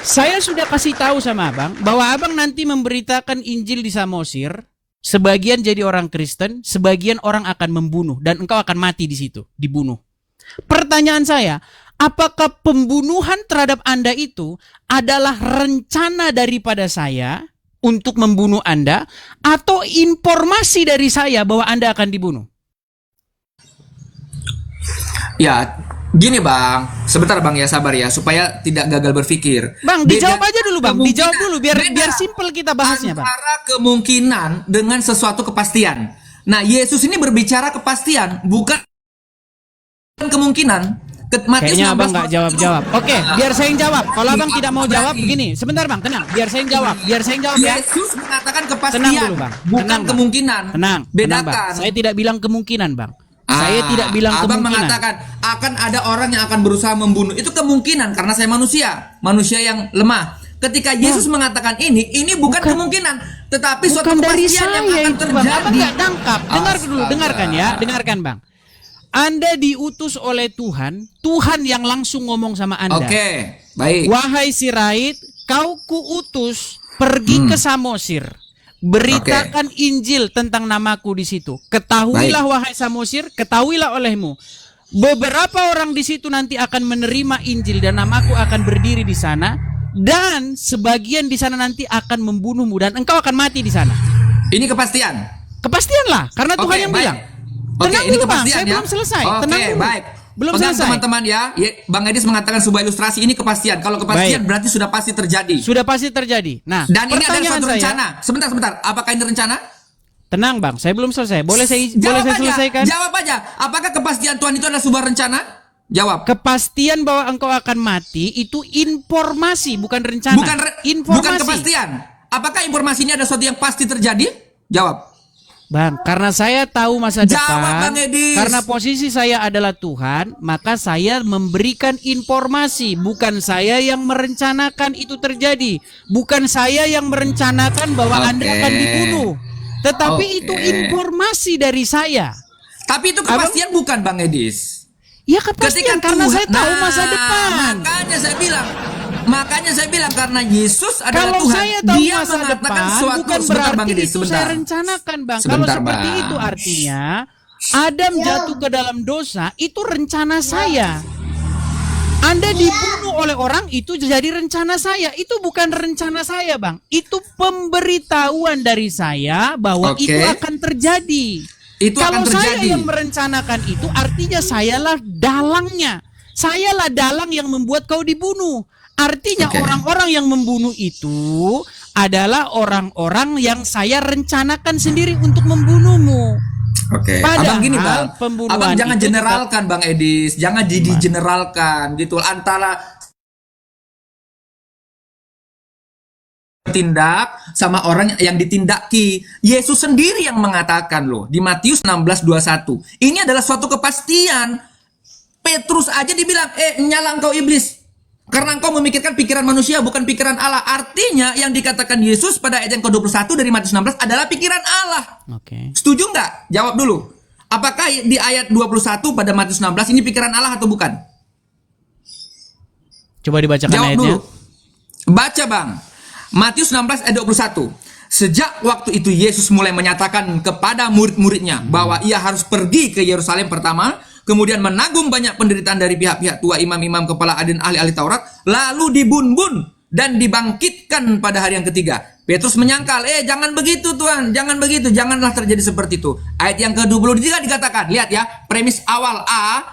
Saya sudah kasih tahu sama Abang bahwa Abang nanti memberitakan Injil di Samosir. Sebagian jadi orang Kristen, sebagian orang akan membunuh, dan engkau akan mati di situ, dibunuh. Pertanyaan saya, apakah pembunuhan terhadap Anda itu adalah rencana daripada saya untuk membunuh Anda, atau informasi dari saya bahwa Anda akan dibunuh? Ya, gini Bang. Sebentar Bang ya, sabar ya, supaya tidak gagal berpikir. Bang, dijawab aja dulu Bang. Dijawab dulu biar simpel kita bahasnya, Bang. Antara kemungkinan dengan sesuatu kepastian. Nah, Yesus ini berbicara kepastian, bukan kemungkinan. Kayaknya Abang nggak jawab-jawab. Oke, biar saya yang jawab. Kalau Abang tidak mau jawab, begini. Sebentar Bang, tenang. Biar saya yang jawab. Ya. Yesus mengatakan kepastian, tenang dulu, Bang. bukan kemungkinan. Tenang, Bedakan. Bang. Saya tidak bilang kemungkinan, Bang. Saya tidak bilang Abang kemungkinan. mengatakan akan ada orang yang akan berusaha membunuh. Itu kemungkinan karena saya manusia yang lemah. Ketika Yesus mengatakan ini bukan kemungkinan, tetapi suatu kepastian yang akan terjadi. Abang nggak tangkap. Dengarkan ya. Dengarkan Bang. Anda diutus oleh Tuhan yang langsung ngomong sama Anda. Oke, baik. Wahai Sirait, kau kuutus pergi ke Samosir. Beritakan Injil tentang namaku di situ. Ketahuilah wahai Samosir, ketahuilah olehmu. Beberapa orang di situ nanti akan menerima Injil dan namaku akan berdiri di sana, dan sebagian di sana nanti akan membunuhmu dan engkau akan mati di sana. Ini kepastian. Kepastian lah, karena Tuhan yang bilang. Oke, ini kepastian Bang, saya ya. belum selesai. Oke, Tenang dulu. baik. Belum Pegang selesai. teman-teman ya. Bang Edis mengatakan sebuah ilustrasi ini kepastian. Kalau kepastian Baik. berarti sudah pasti terjadi. Sudah pasti terjadi. Nah, Dan ini adalah pertanyaan suatu saya, rencana. Sebentar. Apakah ini rencana? tenang Bang, saya belum selesai. Boleh saya selesaikan? Jawab aja. Apakah kepastian Tuhan itu adalah sebuah rencana? Jawab. Kepastian bahwa engkau akan mati itu informasi, bukan rencana. Informasi. Bukan kepastian. Apakah informasi ini ada sesuatu yang pasti terjadi? Jawab. Bang, karena saya tahu masa Jawab, depan, Bang Edis. karena posisi saya adalah Tuhan, maka saya memberikan informasi, bukan saya yang merencanakan itu terjadi, bukan saya yang merencanakan bahwa Anda akan dibunuh, tetapi itu informasi dari saya. Tapi itu kepastian bukan, Bang Edis. Ya kepastian karena saya tahu masa depan. Makanya saya bilang karena Yesus adalah Kalau Tuhan. saya tahu Dia masa mengatakan depan, suatu bukan sebentar, Bang berarti Edis, itu sebentar. saya rencanakan, Bang. Kalau Sebentar, seperti Bang. itu artinya Adam jatuh ke dalam dosa, itu rencana saya. Anda dibunuh oleh orang, itu jadi rencana saya. Itu bukan rencana saya, Bang. Itu pemberitahuan dari saya bahwa Oke. itu akan terjadi. Itu Kalau akan saya terjadi. yang merencanakan itu, artinya sayalah dalangnya. Sayalah dalang yang membuat kau dibunuh. Artinya Oke. orang-orang yang membunuh itu adalah orang-orang yang saya rencanakan sendiri untuk membunuhmu. Oke. Padahal Abang gini, Bang. pembunuhan Abang jangan itu generalkan, Bang Edis. Jangan generalkan gitu antara tindak sama orang yang ditindaki. Yesus sendiri yang mengatakan loh di Matius 16:21. Ini adalah suatu kepastian. Petrus aja dibilang, nyala engkau iblis. Karena engkau memikirkan pikiran manusia bukan pikiran Allah. Artinya yang dikatakan Yesus pada ayat yang ke-21 dari Matius 16 adalah pikiran Allah. Oke. Setuju nggak? Jawab dulu. Apakah di ayat 21 pada Matius 16 ini pikiran Allah atau bukan? Coba dibacakan Jawab ayatnya. dulu. Baca, Bang. Matius 16 ayat 21. Sejak waktu itu Yesus mulai menyatakan kepada murid-muridnya bahwa ia harus pergi ke Yerusalem pertama, kemudian menanggung banyak penderitaan dari pihak-pihak tua, imam-imam, kepala dan ahli-ahli Taurat, lalu dibun-bun dan dibangkitkan pada hari yang ketiga. Petrus menyangkal, jangan begitu Tuhan, jangan begitu, janganlah terjadi seperti itu. Ayat yang ke-23 dikatakan, lihat ya, premis awal A,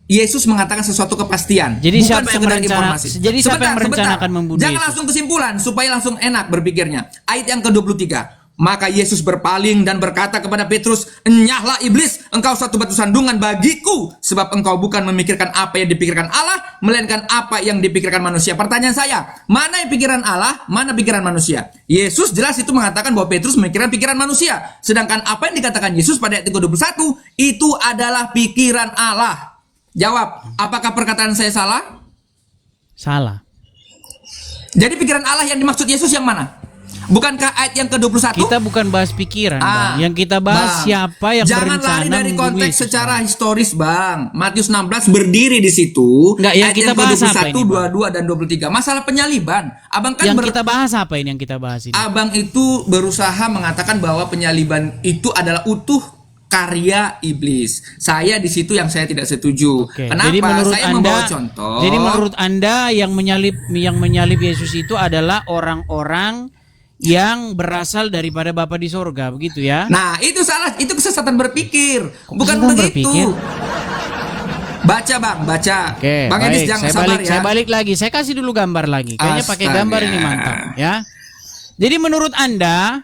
Yesus mengatakan sesuatu kepastian. Jadi bukan siapa yang sekedar merencana- informasi. jadi siapa yang merencanakan membunuh Jangan Yesus? langsung kesimpulan, supaya langsung enak berpikirnya. Ayat yang ke-23. Maka Yesus berpaling dan berkata kepada Petrus, "Enyahlah iblis, engkau satu batu sandungan bagiku, sebab engkau bukan memikirkan apa yang dipikirkan Allah, melainkan apa yang dipikirkan manusia." Pertanyaan saya, mana yang pikiran Allah, mana pikiran manusia? Yesus jelas itu mengatakan bahwa Petrus memikirkan pikiran manusia. Sedangkan apa yang dikatakan Yesus pada ayat 21 itu adalah pikiran Allah. Jawab, apakah perkataan saya salah? Salah. Jadi pikiran Allah yang dimaksud Yesus yang mana? Bukankah ayat yang ke-21? Kita bukan bahas pikiran, Bang. Yang kita bahas Bang, siapa yang jangan berencana lari dari membunuh konteks Yesus, secara Bang. historis, Bang. Matius 16 berdiri di situ. Enggak, yang ayat kita bahas apa ini, Bang? 22 dan 23. Masalah penyaliban. Abang kan Yang kita bahas apa ini yang kita bahas ini? Abang itu berusaha mengatakan bahwa penyaliban itu adalah utuh karya iblis. Saya di situ yang saya tidak setuju. Oke, Kenapa? jadi menurut Saya Anda, membawa contoh. Jadi menurut Anda yang menyalib Yesus itu adalah orang-orang yang berasal daripada Bapa di sorga, begitu ya? Nah, itu salah, itu kesesatan berpikir. Kok Bukan kesesatan begitu. berpikir? Baca, Bang, baca. Oke, Bang Edis baik. jangan Saya sabar balik, ya. saya balik lagi. Saya kasih dulu gambar lagi. Kayaknya pakai Astaga. gambar ini mantap, ya. Jadi menurut Anda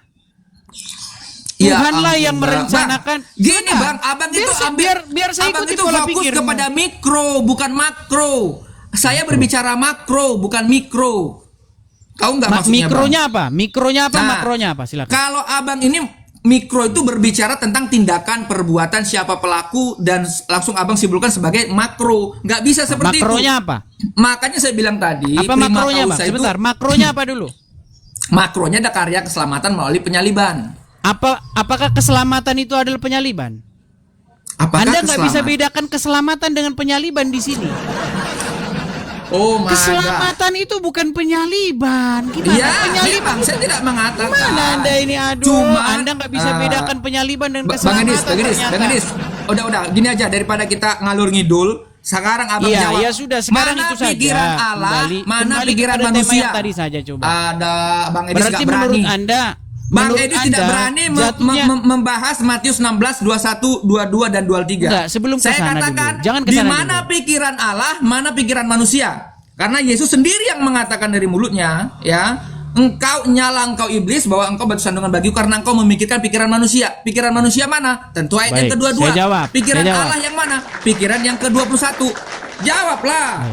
Ya Tuhanlah ampun, yang Bang. merencanakan. Bang, gini Sebentar. Bang, abang itu biar saya abang ikuti itu pola fokus pikirmu. kepada mikro, bukan makro. Saya berbicara makro, bukan mikro. Tahu nggak maksudnya, Mikronya Bang? apa? Mikronya apa? Nah, Makronya apa? Silakan. Kalau abang ini mikro itu berbicara tentang tindakan, perbuatan, siapa pelaku, dan langsung abang simpulkan sebagai makro. Nggak bisa seperti Makronya itu. apa? Makanya saya bilang tadi, Apa prima makronya, Bang? causa itu- Sebentar, makronya apa dulu? Makronya ada karya keselamatan melalui penyaliban. Apakah keselamatan itu adalah penyaliban? Apakah Anda nggak bisa keselamatan? bedakan keselamatan dengan penyaliban di sini. Oh my God. Keselamatan itu bukan penyaliban. Gimana Ya, penyaliban? memang saya tidak mengatakan. Mana Anda ini? Aduh, Cuma, Anda nggak bisa bedakan penyaliban dan Bang keselamatan. Edis, ternyata. Bang Edis. Udah, gini aja daripada kita ngalur ngidul. Sekarang abang Iya, jawab. ya sudah, sekarang mana itu saja. pikiran Allah, mana Kembali pikiran kepada tema manusia? yang tadi saja coba. Ada Bang Edis Berarti nggak berani. menurut Anda Bang menurut Edi tidak Anda, berani jatuhnya membahas Matius 16, 21, 22 dan 23. Enggak, sebelum ke Saya sana katakan dulu. Jangan ke di sana mana dulu. pikiran Allah, mana pikiran manusia. Karena Yesus sendiri yang mengatakan dari mulutnya, ya, engkau iblis bahwa engkau batu sandungan bagiku karena engkau memikirkan pikiran manusia. Pikiran manusia mana? Tentu ayat yang Baik, kedua-dua. saya jawab, Pikiran saya jawab. Allah yang mana? Pikiran yang ke-21. Jawablah.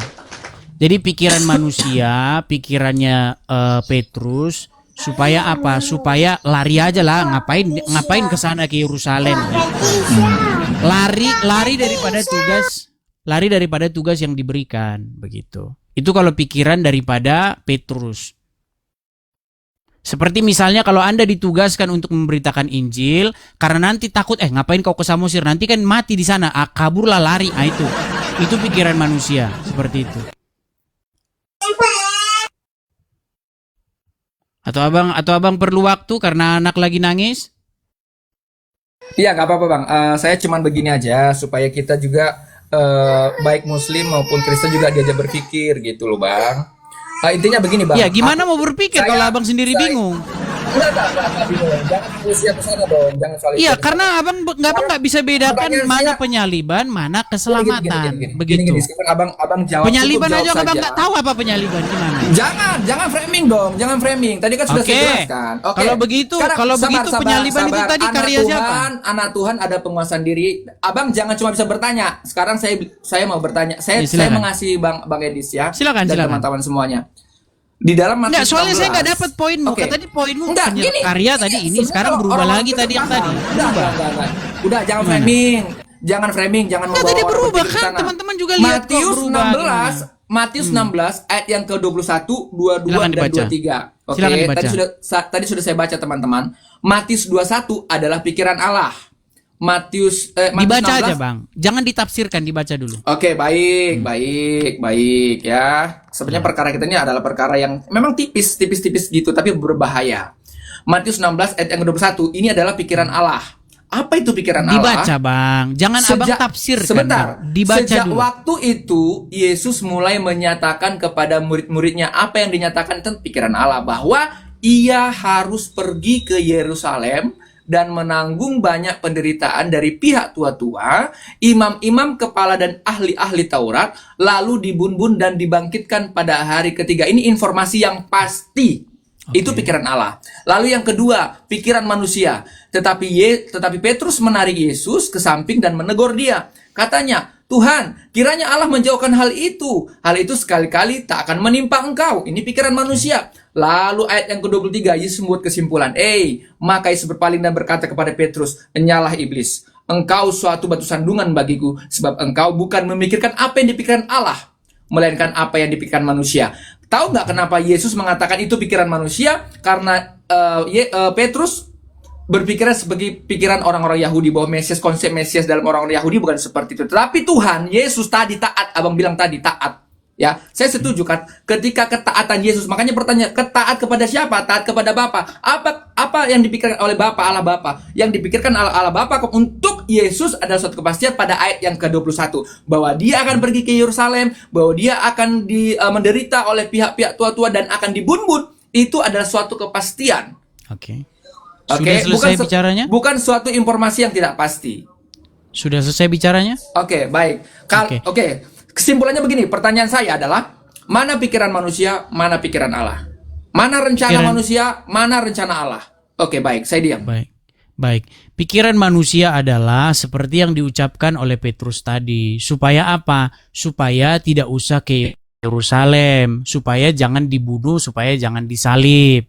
Jadi pikiran manusia, pikirannya Petrus supaya apa? Supaya lari aja lah, ngapain ke sana ke Yerusalem. Lari daripada tugas yang diberikan, begitu. Itu kalau pikiran daripada Petrus. Seperti misalnya kalau Anda ditugaskan untuk memberitakan Injil karena nanti takut ngapain kau ke Samosir, nanti kan mati di sana, kaburlah lari. Itu pikiran manusia, seperti itu. Atau abang perlu waktu karena anak lagi nangis? Iya, nggak apa-apa bang. Saya cuman begini aja supaya kita juga baik Muslim maupun Kristen juga diajak berpikir gitu loh bang. Intinya begini bang. Ya gimana mau berpikir kalau abang sendiri bingung? Enggak bingung. Jangan usia ke sana dong. Jangan soal Iya, itu. karena abang nggak bisa bedakan Makanya mana saya- penyaliban, mana keselamatan, begitu. Gini, abang jawab. Penyaliban cukup aja jawab abang saja. nggak tahu apa penyaliban gimana. Jangan framing dong, jangan framing. Tadi kan sudah Oke. saya jelaskan. Oke. Kalau begitu penyaliban itu tadi Anak karya Tuhan, siapa? Anak Tuhan ada penguasaan diri. Abang jangan cuma bisa bertanya. Sekarang saya mau bertanya. Saya Ya, silakan. mengasihi Bang Edis ya. Silakan, dan silakan. teman-teman semuanya. Di dalam Enggak, Matius soalnya saya 16. nggak dapat poinmu. Oke. Tadi poinmu Enggak, gini. karya tadi ini, Sebenarnya sekarang kalau berubah orang lagi tadi yang paham. tadi. Udah, Udah, jangan Gimana? framing. Jangan framing, jangan Enggak, membawa tadi orang berubah berpikir ke kan, sana. teman-teman juga lihat kok Matius berubah 16, gimana. Matius 16 ayat yang ke-21, 22 Silakan dan dibaca. 23. Oke, Silakan dibaca. tadi sudah saya baca teman-teman. Matius 21 adalah pikiran Allah. Matius Dibaca 16. aja bang, jangan ditafsirkan, dibaca dulu. Oke, baik ya. Sebenarnya perkara kita ini adalah perkara yang memang tipis gitu, tapi berbahaya. Matius 16 ayat yang ke-21, ini adalah pikiran Allah. Apa itu pikiran Allah? Dibaca bang, jangan abang tafsirkan. Sebentar, Bang. Dibaca sejak dulu. waktu itu Yesus mulai menyatakan kepada murid-muridnya apa yang dinyatakan tentang pikiran Allah, bahwa ia harus pergi ke Yerusalem dan menanggung banyak penderitaan dari pihak tua-tua, imam-imam kepala dan ahli-ahli Taurat, lalu dibun-bun dan dibangkitkan pada hari ketiga. Ini informasi yang pasti. Oke. Itu pikiran Allah. Lalu yang kedua, pikiran manusia. Tetapi Petrus menarik Yesus ke samping dan menegur dia. Katanya, Tuhan, kiranya Allah menjauhkan hal itu. Hal itu sekali-kali tak akan menimpa engkau. Ini pikiran manusia. Lalu ayat yang ke-23, Yesus membuat kesimpulan. Maka Yesus berpaling dan berkata kepada Petrus, "Enyalah iblis. Engkau suatu batu sandungan bagiku, sebab engkau bukan memikirkan apa yang dipikirkan Allah, melainkan apa yang dipikirkan manusia." Tahu nggak kenapa Yesus mengatakan itu pikiran manusia? Karena Petrus berpikiran sebagai pikiran orang-orang Yahudi, bahwa Mesias, konsep Mesias dalam orang-orang Yahudi bukan seperti itu. Tetapi Tuhan Yesus tadi taat, abang bilang tadi taat. Ya, saya setuju kan. Ketika ketaatan Yesus, makanya pertanyaan, ketaat kepada siapa? Taat kepada Bapa. Apa yang dipikirkan oleh Bapa, Allah Bapa? Yang dipikirkan Allah Bapa untuk Yesus adalah suatu kepastian pada ayat yang ke-21, bahwa dia akan pergi ke Yerusalem, bahwa dia akan menderita oleh pihak-pihak tua-tua dan akan dibun-bun. Itu adalah suatu kepastian. Oke. Oke, Sudah selesai bicaranya? Bukan suatu informasi yang tidak pasti. Sudah selesai bicaranya? Oke, baik. Oke. Kesimpulannya begini, pertanyaan saya adalah, mana pikiran manusia, mana pikiran Allah? Mana rencana manusia, mana rencana Allah? Oke, baik, saya diam. Baik. Pikiran manusia adalah seperti yang diucapkan oleh Petrus tadi. Supaya apa? Supaya tidak usah ke Yerusalem, supaya jangan dibunuh, supaya jangan disalib.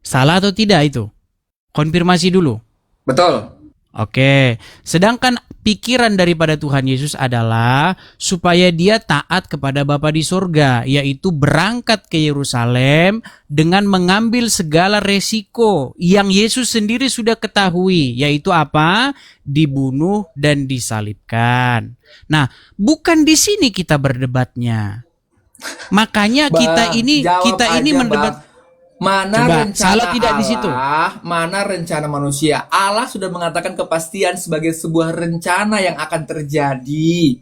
Salah atau tidak itu? Konfirmasi dulu. Betul. Oke, sedangkan pikiran daripada Tuhan Yesus adalah supaya dia taat kepada Bapa di surga, yaitu berangkat ke Yerusalem dengan mengambil segala resiko yang Yesus sendiri sudah ketahui, yaitu apa? Dibunuh dan disalibkan. Nah, bukan di sini kita berdebatnya. Makanya kita ini mendebat. Mana Coba, rencana salah tidak Allah, di situ. mana rencana manusia. Allah sudah mengatakan kepastian sebagai sebuah rencana yang akan terjadi.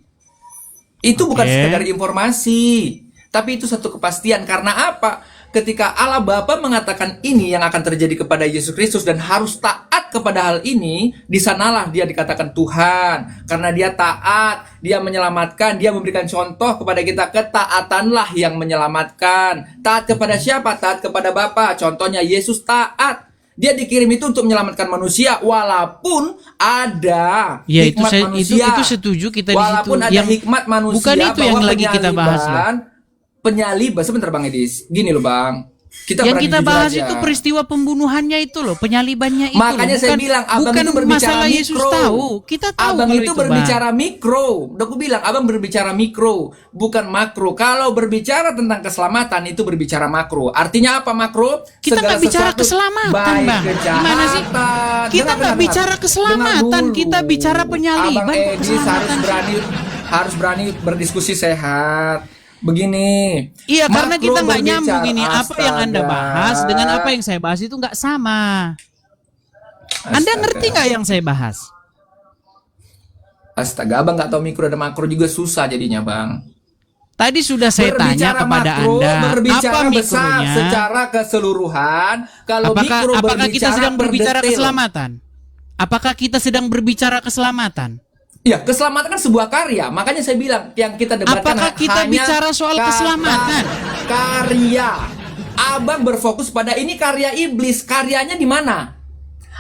Itu bukan sekedar informasi, tapi itu satu kepastian. Karena apa? ketika Allah Bapa mengatakan ini yang akan terjadi kepada Yesus Kristus dan harus taat kepada hal ini, di sanalah dia dikatakan Tuhan. Karena dia taat, dia menyelamatkan, dia memberikan contoh kepada kita, ketaatanlah yang menyelamatkan. Taat kepada siapa? Taat kepada Bapa. Contohnya Yesus taat. Dia dikirim itu untuk menyelamatkan manusia, walaupun ada Ya, hikmat itu manusia. itu setuju kita di situ. Walaupun ada Yang hikmat manusia, bukan itu yang bahwa lagi kita bahas loh. penyaliban, sebentar Bang Edis, gini loh Bang, kita Yang berani kita jujur bahas aja. itu peristiwa pembunuhannya itu loh, penyalibannya itu. Makanya loh. saya bilang, abang bukan itu berbicara masalah mikro. Yesus tahu. Kita tahu Abang kalau itu Bang. berbicara mikro. Udah aku bilang, abang berbicara mikro, bukan makro. Kalau berbicara tentang keselamatan itu berbicara makro. Artinya apa makro? Kita Segala nggak bicara sesuatu, keselamatan, baik Bang. Gimana sih? kejahatan. Kita Dengar, nggak dengar, bicara dengar. keselamatan, Dengar dulu. kita bicara penyaliban, Abang kok Edis keselamatan. harus berani berdiskusi sehat. Begini. Iya, karena makro kita nggak nyambung berbicara, ini. Apa yang Anda astaga. bahas dengan apa yang saya bahas itu nggak sama. Anda Astaga. ngerti nggak yang saya bahas? Astaga, abang nggak tahu mikro dan makro juga susah jadinya, Bang. Tadi sudah saya tanya kepada Anda, berbicara apa besar mikronya? secara keseluruhan. Kalau mikro Apakah kita sedang berbicara per detail. keselamatan? Apakah kita sedang berbicara keselamatan? Ya, keselamatan kan sebuah karya. Makanya saya bilang yang kita debatkan Apakah kita hanya bicara soal kata keselamatan? Karya. Abang berfokus pada ini karya iblis. Karyanya di mana?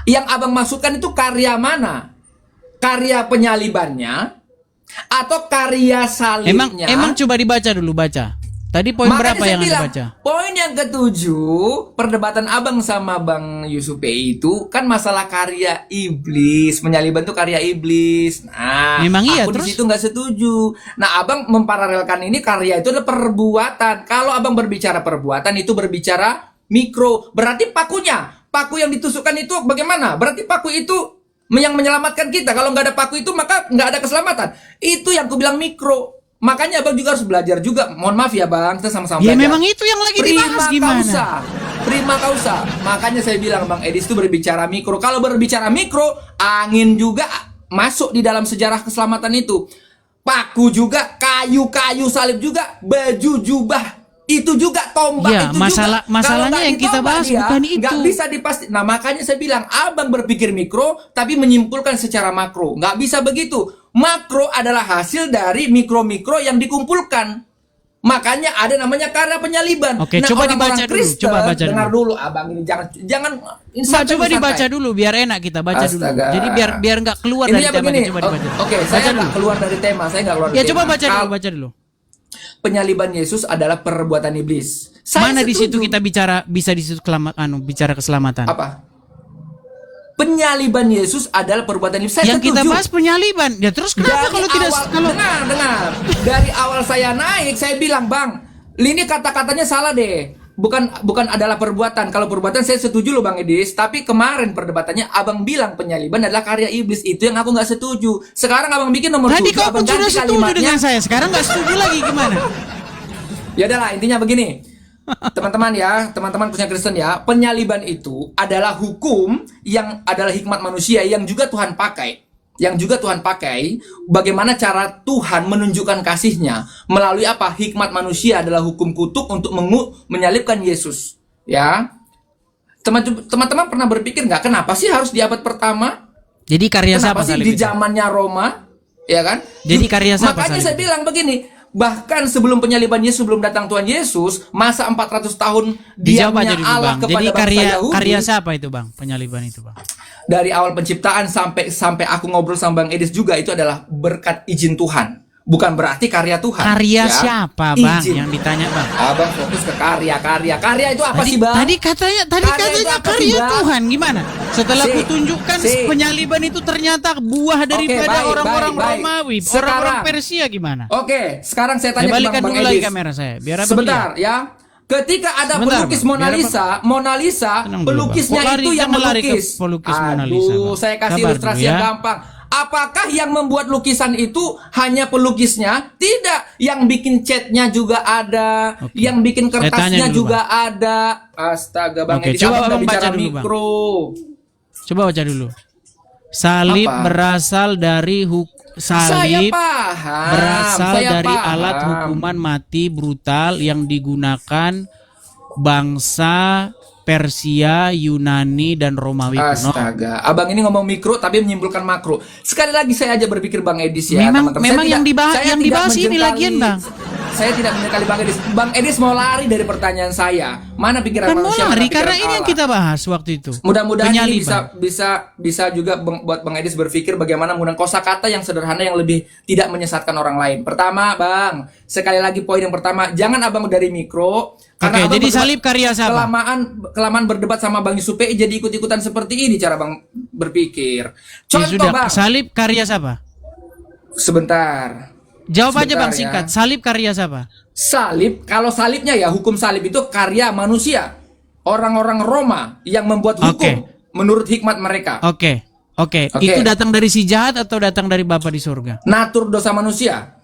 Yang abang maksudkan itu karya mana? Karya penyalibannya atau karya salibnya? Emang coba dibaca dulu, baca. Tadi poin Makanya berapa saya yang Anda bilang, baca? poin yang ketujuh, perdebatan abang sama Bang Yusuf itu kan masalah karya iblis, penyaliban itu karya iblis. Nah, Memang iya, aku terus? di situ nggak setuju. Nah, abang memparalelkan ini karya itu adalah perbuatan. Kalau abang berbicara perbuatan itu berbicara mikro, berarti paku yang ditusukkan itu bagaimana? Berarti paku itu yang menyelamatkan kita. Kalau nggak ada paku itu maka nggak ada keselamatan. Itu yang aku bilang mikro. Makanya abang juga harus belajar juga. Mohon maaf ya bang, kita sama-sama Ya belajar. memang itu yang lagi dibahas gimana? Prima causa. Makanya saya bilang Bang Edis itu berbicara mikro. Kalau berbicara mikro, angin juga masuk di dalam sejarah keselamatan itu. Paku juga, kayu-kayu salib juga, baju jubah itu juga, tombak Ya, itu masalahnya juga. Kalau nggak yang kita ditombak bahas dia, bukan itu. nggak bisa dipastikan. Nah makanya saya bilang abang berpikir mikro tapi menyimpulkan secara makro. Nggak bisa begitu. Makro adalah hasil dari mikro-mikro yang dikumpulkan. Makanya ada namanya karya penyaliban. Oke, coba orang-orang dibaca dulu, Kristen, coba baca dulu. dengar dulu abang ini jangan ini Mbak, santai, coba santai. dibaca dulu biar enak kita baca dulu. Astaga. Jadi biar nggak keluar dari Intinya tema. begini. Coba dibaca. Oke, Baca saya dulu. nggak keluar dari tema. Saya nggak keluar dari Ya tema. coba baca dulu, Kalau baca dulu. penyaliban Yesus adalah perbuatan iblis. Saya Mana di situ setuju. kita bisa di situ bicara keselamatan. Apa? Penyaliban Yesus adalah perbuatan iblis. Saya Yang kita setuju. bahas penyaliban. Ya terus kenapa kalau tidak kalau dengar. Dari awal saya naik, saya bilang, "Bang, ini kata-katanya salah deh. Bukan adalah perbuatan. Kalau perbuatan saya setuju loh Bang Edis, tapi kemarin perdebatannya abang bilang penyaliban adalah karya iblis. Itu yang aku nggak setuju. Sekarang abang bikin nomor tadi 7, kau pun abang sudah ganti setuju kalimatnya. dengan saya. Sekarang nggak setuju lagi gimana? Ya udahlah, intinya begini. Teman-teman punya Kristen ya, penyaliban itu adalah hukum yang adalah hikmat manusia yang juga Tuhan pakai. Bagaimana cara Tuhan menunjukkan kasihnya melalui apa? Hikmat manusia adalah hukum kutuk untuk menyalibkan Yesus. Ya. Teman-teman pernah berpikir nggak kenapa sih harus di abad pertama? Jadi karya siapa Kenapa sih salib di itu? zamannya Roma? Ya kan? Jadi karya siapa Makanya salib saya itu? bilang begini, bahkan sebelum penyaliban Yesus, sebelum datang Tuhan Yesus, masa 400 tahun Dijawab aja diamnya dulu Allah bang. kepada Jadi bangsa Yahudi. karya siapa itu bang? Penyaliban itu bang. Dari awal penciptaan sampai aku ngobrol sama Bang Edis juga, itu adalah berkat izin Tuhan. Bukan berarti karya Tuhan. Karya ya. siapa bang? Izin. Yang ditanya bang. Abang fokus ke karya. Karya itu apa sih bang? Tadi katanya Karya itu apa sih, karya Bang? Tuhan gimana? Setelah Si, kutunjukkan si. penyaliban itu ternyata buah daripada baik, orang-orang baik. Romawi, Sekarang. orang-orang Persia gimana? Oke, sekarang saya Ya, tanya ke balikan Bang dulu lagi Edis. kamera saya, biar abang Sebentar lihat. ya. Ketika ada Sebentar, pelukis Bang. Mona Biar Lisa, Tenang dulu, pelukisnya Bang. Kok itu yang jangan lari ke melukis. pelukis Mona Lisa, Aduh, Bang. saya kasih Sabar ilustrasi dulu, yang ya. gampang. Apakah yang membuat lukisan itu hanya pelukisnya? Tidak. Yang bikin catnya juga ada, Oke. yang bikin Saya tanya kertasnya dulu, juga ada. Astaga, Bang Oke, Edis, coba abang udah Abang baca bicara dulu, Bang. mikro. Coba baca dulu. Salib Apa? berasal dari Saya paham. berasal saya dari paham. alat hukuman mati brutal yang digunakan bangsa Persia, Yunani, dan Romawi kuno. Astaga, abang ini ngomong mikro tapi menyimpulkan makro. Sekali lagi saya aja berpikir Bang Edis ya, Memang teman-teman. memang yang dibahas ini lagian, Bang. Saya tidak menyekali Bang Edis. Bang Edis mau lari dari pertanyaan saya. Mana pikiran Kan mau manusia? lari mana pikiran karena ini yang Allah? kita bahas waktu itu. Mudah-mudahan ini Penyaliban. bisa juga buat Bang Edis berpikir bagaimana menggunakan kosakata yang sederhana yang lebih tidak menyesatkan orang lain. Pertama, Bang, sekali lagi poin yang pertama, jangan abang dari mikro. Oke, Abang jadi berdebat- salib karya siapa? Kelamaan berdebat sama Bang Yusuf PI jadi ikut-ikutan seperti ini cara Bang berpikir. Ya Contoh sudah, Bang, salib karya siapa? sebentar. Jawab aja Sebentar Bang ya. singkat. Salib karya siapa? Salib, kalau salibnya ya hukum salib itu karya manusia. Orang-orang Roma yang membuat hukum Oke. menurut hikmat mereka. Oke. Oke. Itu datang dari si jahat atau datang dari Bapa di surga? Natur dosa manusia.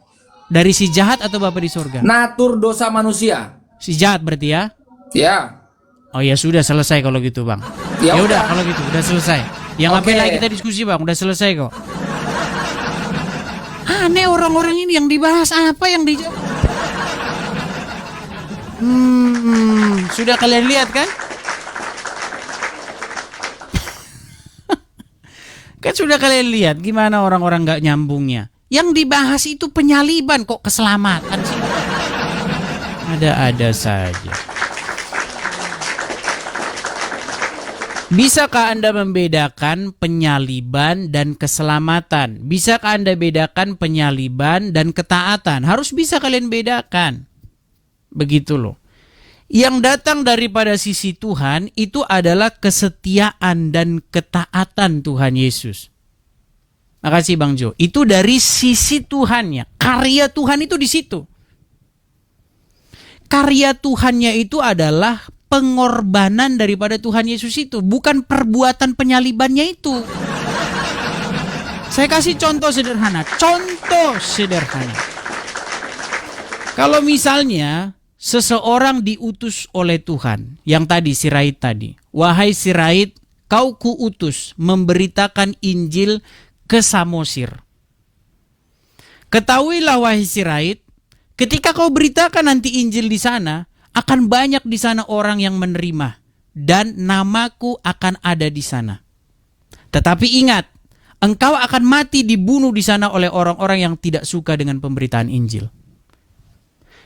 Dari si jahat atau Bapa di surga? Natur dosa manusia. Si jahat berarti ya? Ya. Oh ya sudah selesai kalau gitu Bang. Ya Ya udah udah. kalau gitu udah selesai. Yang Oke. ngapain lagi kita diskusi Bang? Udah selesai kok. Aneh orang-orang ini yang dibahas apa yang dijawab? Sudah kalian lihat kan? Kan sudah kalian lihat gimana orang-orang nggak nyambungnya. Yang dibahas itu penyaliban kok keselamatan sih. Ada-ada saja. Bisakah Anda membedakan penyaliban dan keselamatan? Bisakah Anda bedakan penyaliban dan ketaatan? Harus bisa kalian bedakan. Begitu loh. Yang datang daripada sisi Tuhan itu adalah kesetiaan dan ketaatan Tuhan Yesus. Makasih Bang Jo. Itu dari sisi Tuhannya. Karya Tuhan itu di situ. Karya Tuhannya itu adalah pengorbanan daripada Tuhan Yesus itu, bukan perbuatan penyalibannya itu. Saya kasih contoh sederhana. Contoh sederhana. Kalau misalnya seseorang diutus oleh Tuhan, yang tadi Sirait tadi, wahai Sirait, kau kuutus memberitakan Injil ke Samosir. Ketahuilah wahai Sirait, ketika kau beritakan nanti Injil di sana, akan banyak di sana orang yang menerima dan namaku akan ada di sana. Tetapi ingat, engkau akan mati dibunuh di sana oleh orang-orang yang tidak suka dengan pemberitaan Injil.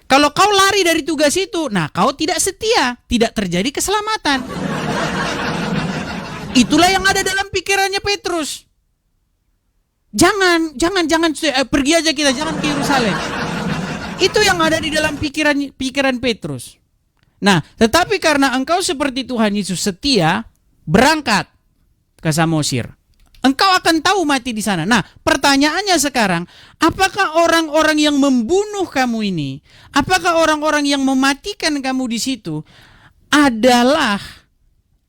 Kalau kau lari dari tugas itu, nah kau tidak setia, tidak terjadi keselamatan. Itulah yang ada dalam pikirannya Petrus. Jangan, pergi aja kita, jangan ke Yerusalem. Itu yang ada di dalam pikiran Petrus. Nah, tetapi karena engkau seperti Tuhan Yesus setia, berangkat ke Samosir. Engkau akan tahu mati di sana. Nah, pertanyaannya sekarang, apakah orang-orang yang membunuh kamu ini, apakah orang-orang yang mematikan kamu di situ adalah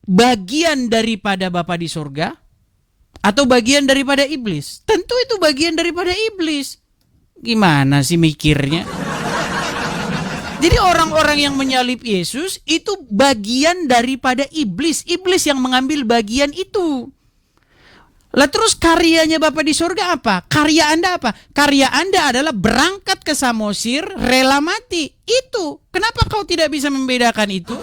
bagian daripada Bapa di surga atau bagian daripada iblis? Tentu itu bagian daripada iblis. Gimana sih mikirnya? Jadi orang-orang yang menyalib Yesus itu bagian daripada iblis. Iblis yang mengambil bagian itu. Lah terus karyanya Bapa di surga apa? Karya Anda apa? Karya Anda adalah berangkat ke Samosir, rela mati. Itu. Kenapa kau tidak bisa membedakan itu?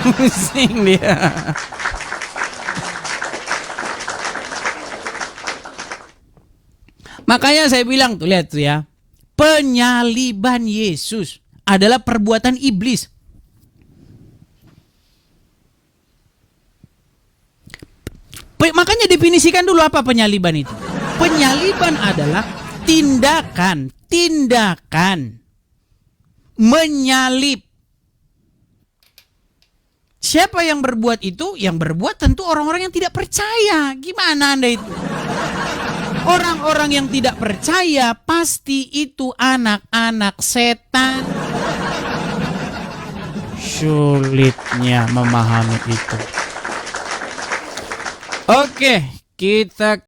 Pusing dia. Makanya saya bilang tuh, lihat tuh ya. Penyaliban Yesus adalah perbuatan iblis. Makanya definisikan dulu apa penyaliban itu. Penyaliban adalah tindakan menyalib. Siapa yang berbuat itu? Yang berbuat tentu orang-orang yang tidak percaya. Gimana Anda itu? Orang-orang yang tidak percaya pasti itu anak-anak setan. Sulitnya memahami itu. Oke, kita